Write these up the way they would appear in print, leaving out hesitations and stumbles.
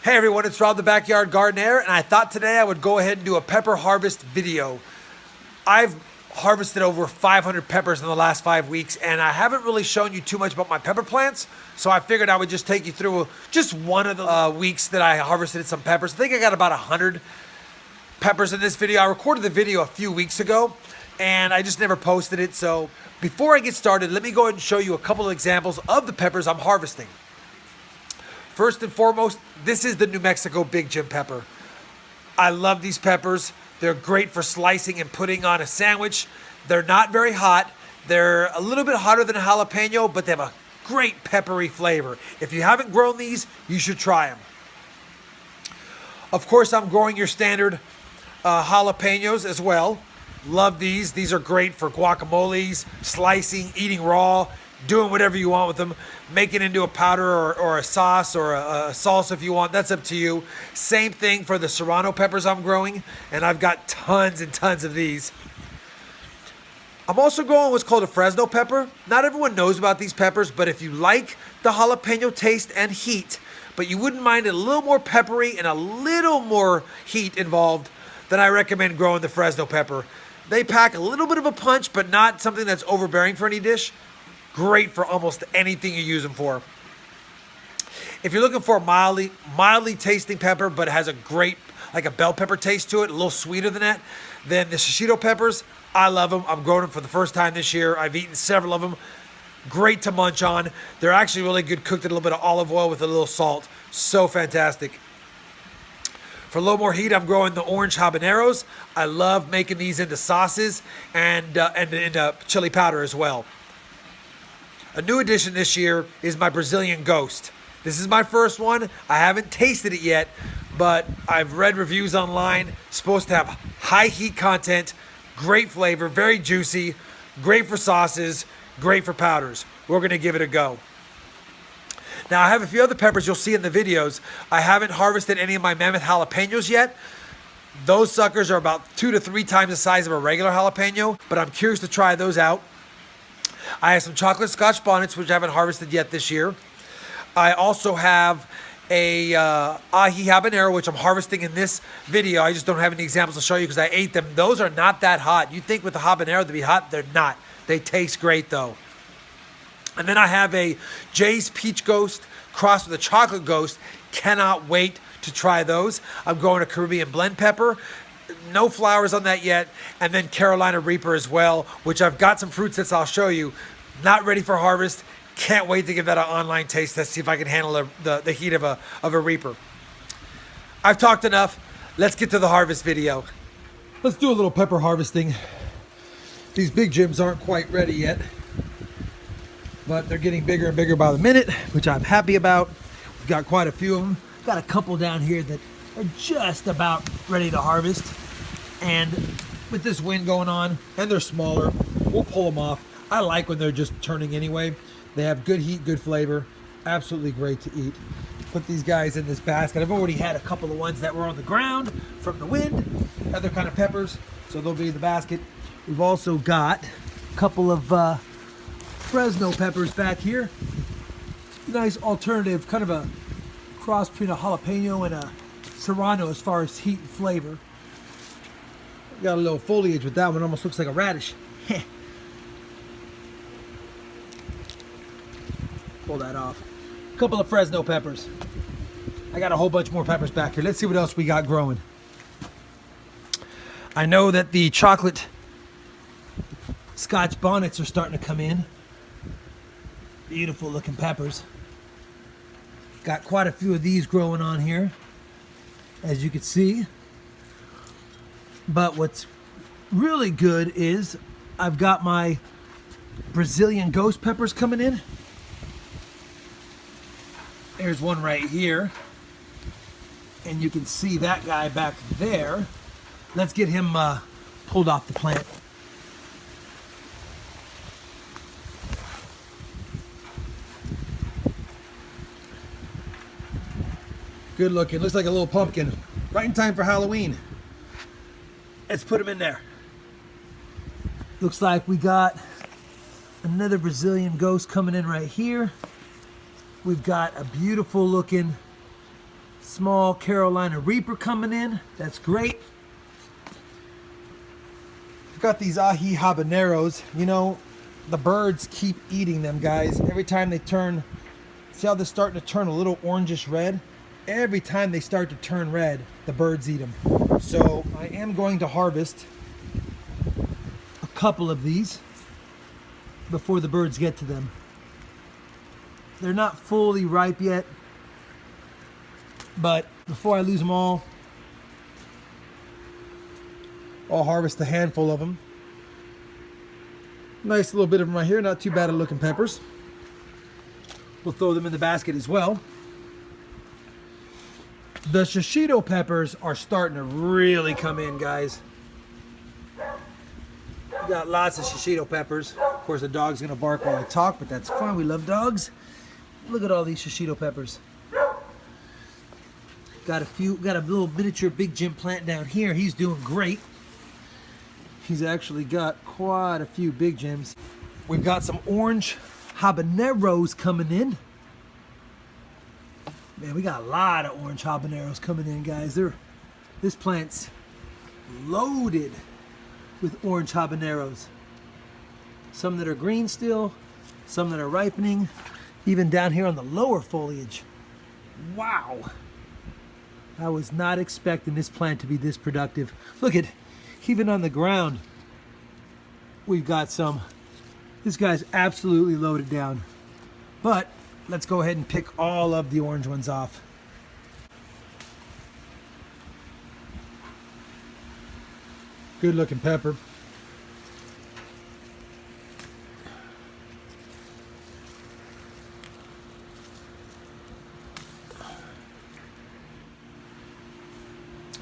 Hey everyone, it's Rob the Backyard Gardener, and I thought today I would go ahead and do a pepper harvest video. I've harvested over 500 peppers in the last 5 weeks, and I haven't really shown you too much about my pepper plants, so I figured I would just take you through just one of the weeks that I harvested some peppers. I think I got about 100 peppers in this video. I recorded the video a few weeks ago, and I just never posted it, so before I get started, let me go ahead and show you a couple of examples of the peppers I'm harvesting. First and foremost, this is the New Mexico Big Jim pepper. I love these peppers. They're great for slicing and putting on a sandwich. They're not very hot. They're a little bit hotter than a jalapeno, but they have a great peppery flavor. If you haven't grown these, you should try them. Of course, I'm growing your standard jalapenos as well. Love these. These are great for guacamoles, slicing, eating raw, doing whatever you want with them, making into a powder or a sauce or a salsa if you want. That's up to you. Same thing for the Serrano peppers I'm growing, and I've got tons and tons of these. I'm also growing what's called a Fresno pepper. Not everyone knows about these peppers, but if you like the jalapeno taste and heat, but you wouldn't mind a little more peppery and a little more heat involved, then I recommend growing the Fresno pepper. They pack a little bit of a punch, but not something that's overbearing for any dish. Great for almost anything you use them for. If you're looking for a mildly tasting pepper, but it has a great, like a bell pepper taste to it, a little sweeter than that, then the Shishito peppers, I love them. I'm growing them for the first time this year. I've eaten several of them. Great to munch on. They're actually really good cooked in a little bit of olive oil with a little salt. So fantastic. For a little more heat, I'm growing the orange habaneros. I love making these into sauces and into chili powder as well. A new addition this year is my Brazilian Ghost. This is my first one. I haven't tasted it yet, but I've read reviews online. It's supposed to have high heat content, great flavor, very juicy, great for sauces, great for powders. We're going to give it a go. Now, I have a few other peppers you'll see in the videos. I haven't harvested any of my Mammoth Jalapenos yet. Those suckers are about 2 to 3 times the size of a regular jalapeno, but I'm curious to try those out. I have some chocolate Scotch bonnets, which I haven't harvested yet this year. I also have a Aji Habanero, which I'm harvesting in this video. I just don't have any examples to show you because I ate them. Those are not that hot. You'd think with the habanero they'd be hot. They're not. They taste great, though. And then I have a Jay's Peach Ghost crossed with a Chocolate Ghost. Cannot wait to try those. I'm growing a Caribbean blend pepper. No flowers on that yet. And then Carolina Reaper as well, which I've got some fruit sets I'll show you. Not ready for harvest. Can't wait to give that an online taste test, see if I can handle the heat of a Reaper. I've talked enough. Let's get to the harvest video. Let's do a little pepper harvesting. These Big Jims aren't quite ready yet, but they're getting bigger and bigger by the minute, which I'm happy about. We've got quite a few of them. Got a couple down here that are just about ready to harvest. And with this wind going on, and they're smaller, we'll pull them off. I like when they're just turning anyway. They have good heat, good flavor. Absolutely great to eat. Put these guys in this basket. I've already had a couple of ones that were on the ground from the wind, other kind of peppers, so they'll be in the basket. We've also got a couple of Fresno peppers back here. Nice alternative, kind of a cross between a jalapeno and a Serrano as far as heat and flavor. Got a little foliage with that one, almost looks like a radish. Pull that off. A couple of Fresno peppers. I got a whole bunch more peppers back here. Let's see what else we got growing. I know that the chocolate Scotch bonnets are starting to come in. Beautiful looking peppers. Got quite a few of these growing on here, as you can see. But what's really good is I've got my Brazilian Ghost peppers coming in. There's one right here. And you can see that guy back there. Let's get him pulled off the plant. Good looking. Looks like a little pumpkin. Right in time for Halloween. Let's put him in there. Looks like we got another Brazilian Ghost coming in right here. We've got a beautiful looking Small Carolina Reaper coming in. That's great. I've got these Aji Habaneros. You know, the birds keep eating them, guys. Every time they turn, see how they're starting to turn a little orangish red? Every time they start to turn red, the birds eat them. So I am going to harvest a couple of these before the birds get to them. They're not fully ripe yet, but before I lose them all, I'll harvest a handful of them. Nice little bit of them right here, not too bad at looking peppers. We'll throw them in the basket as well. The Shishito peppers are starting to really come in, guys. We got lots of Shishito peppers. Of course, the dog's gonna bark while I talk, but that's fine. We love dogs. Look at all these Shishito peppers. Got a little miniature Big Jim plant down here. He's doing great. He's actually got quite a few Big Jims. We've got some orange habaneros coming in. Man, we got a lot of orange habaneros coming in, guys. This plant's loaded with orange habaneros. Some that are green still, some that are ripening, even down here on the lower foliage. Wow. I was not expecting this plant to be this productive. Look at, even on the ground, we've got some. This guy's absolutely loaded down. But let's go ahead and pick all of the orange ones off. Good looking pepper.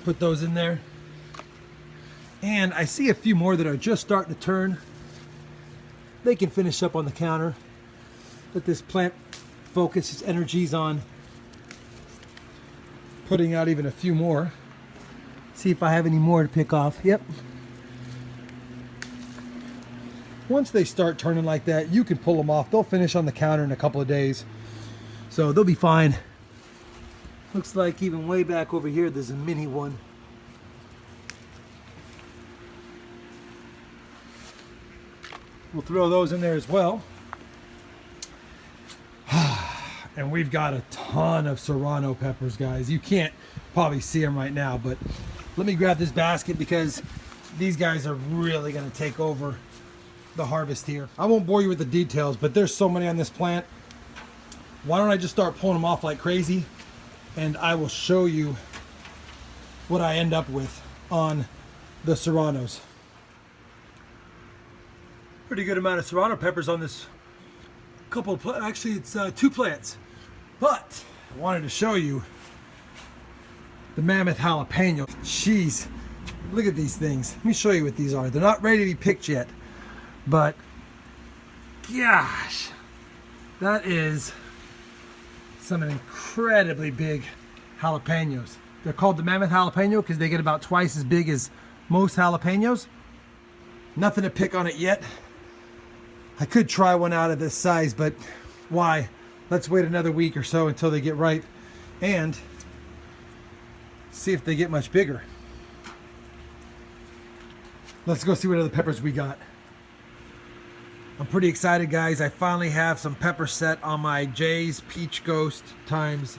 Put those in there. And I see a few more that are just starting to turn. They can finish up on the counter. Let this plant focus its energies on putting out even a few more. See if I have any more to pick off. Yep. Once they start turning like that, you can pull them off. They'll finish on the counter in a couple of days. So they'll be fine. Looks like even way back over here, there's a mini one. We'll throw those in there as well. And we've got a ton of Serrano peppers, guys. You can't probably see them right now, but let me grab this basket because these guys are really gonna take over the harvest here. I won't bore you with the details, but there's so many on this plant. Why don't I just start pulling them off like crazy, and I will show you what I end up with on the Serranos. Pretty good amount of Serrano peppers on this couple, actually it's 2 plants. But I wanted to show you the Mammoth Jalapeno. Jeez, look at these things. Let me show you what these are. They're not ready to be picked yet, but gosh, that is some incredibly big jalapenos. They're called the Mammoth Jalapeno because they get about twice as big as most jalapenos. Nothing to pick on it yet. I could try one out of this size, but why? Let's wait another week or so until they get ripe and see if they get much bigger. Let's go see what other peppers we got. I'm pretty excited, guys. I finally have some pepper set on my Jay's Peach Ghost times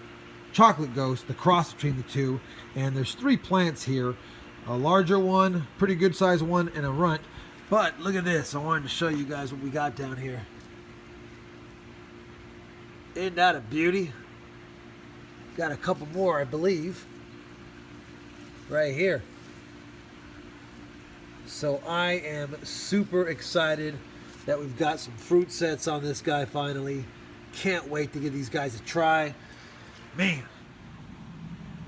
Chocolate Ghost, the cross between the two. And there's 3 plants here. A larger one, pretty good sized one, and a runt. But look at this. I wanted to show you guys what we got down here. Isn't that a beauty? Got a couple more, I believe, right here. So I am super excited that we've got some fruit sets on this guy finally. Can't wait to give these guys a try. Man,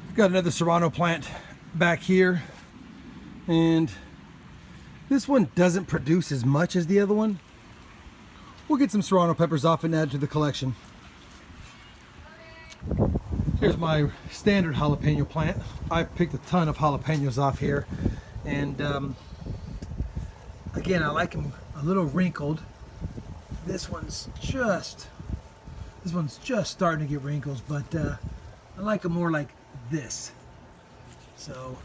we've got another Serrano plant back here, and this one doesn't produce as much as the other one. We'll get some Serrano peppers off and add to the collection. Here's my standard jalapeno plant. I've picked a ton of jalapenos off here, and again, I like them a little wrinkled. This one's just starting to get wrinkles, but I like them more like this. So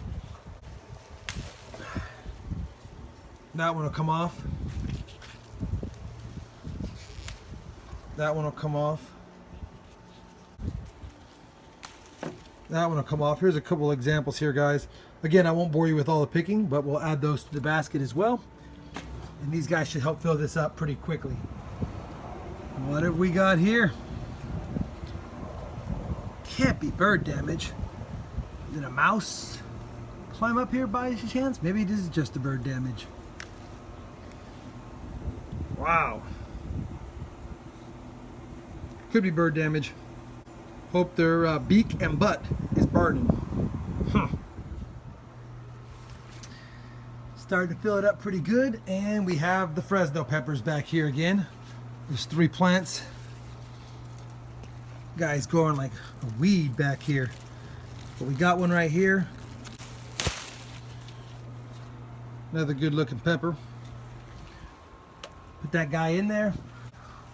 that one will come off. That one will come off. That one will come off. Here's a couple examples here, guys. Again, I won't bore you with all the picking, but we'll add those to the basket as well. And these guys should help fill this up pretty quickly. What have we got here? Can't be bird damage. Did a mouse climb up here by chance? Maybe this is just the bird damage. Wow. Could be bird damage. Hope their beak and butt is burning. Starting to fill it up pretty good, and we have the Fresno peppers back here again. There's 3 plants. Guy's growing like a weed back here. But we got one right here. Another good looking pepper. Put that guy in there.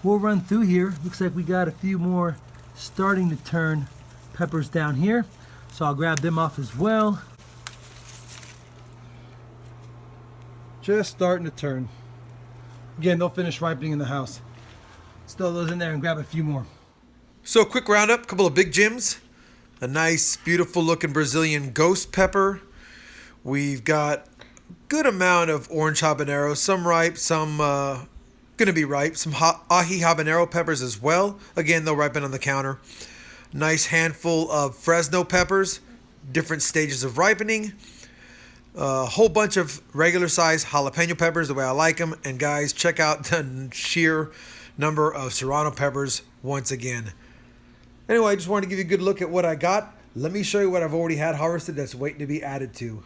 We'll run through here. Looks like we got a few more starting to turn peppers down here. So I'll grab them off as well. Just starting to turn. Again, they'll finish ripening in the house. Let's throw those in there and grab a few more. So quick roundup, couple of big gems. A nice, beautiful looking Brazilian ghost pepper. We've got a good amount of orange habanero, some ripe, some gonna be ripe. Some Aji Habanero peppers as well. Again, they'll ripen on the counter. Nice handful of Fresno peppers, different stages of ripening. A whole bunch of regular size jalapeno peppers, the way I like them. And guys, check out the sheer number of Serrano peppers once again. Anyway, I just wanted to give you a good look at what I got. Let me show you what I've already had harvested that's waiting to be added to.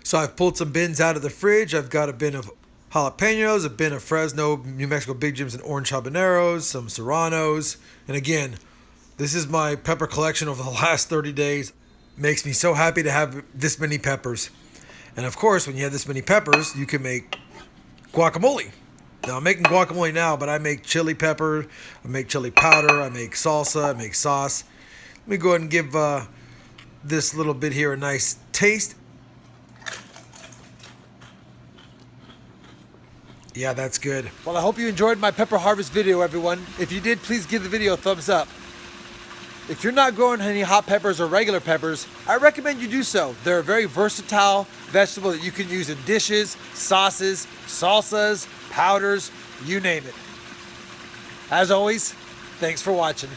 So I've pulled some bins out of the fridge. I've got a bin of jalapenos, a bin of Fresno, New Mexico Big Jims and orange habaneros, some Serranos. And again, this is my pepper collection over the last 30 days. Makes me so happy to have this many peppers. And of course, when you have this many peppers, you can make guacamole. Now I'm making guacamole now, but I make chili pepper, I make chili powder, I make salsa, I make sauce. Let me go ahead and give this little bit here a nice taste. Yeah, that's good. Well, I hope you enjoyed my pepper harvest video, everyone. If you did, please give the video a thumbs up. If you're not growing any hot peppers or regular peppers, I recommend you do so. They're a very versatile vegetable that you can use in dishes, sauces, salsas, powders, you name it. As always, thanks for watching.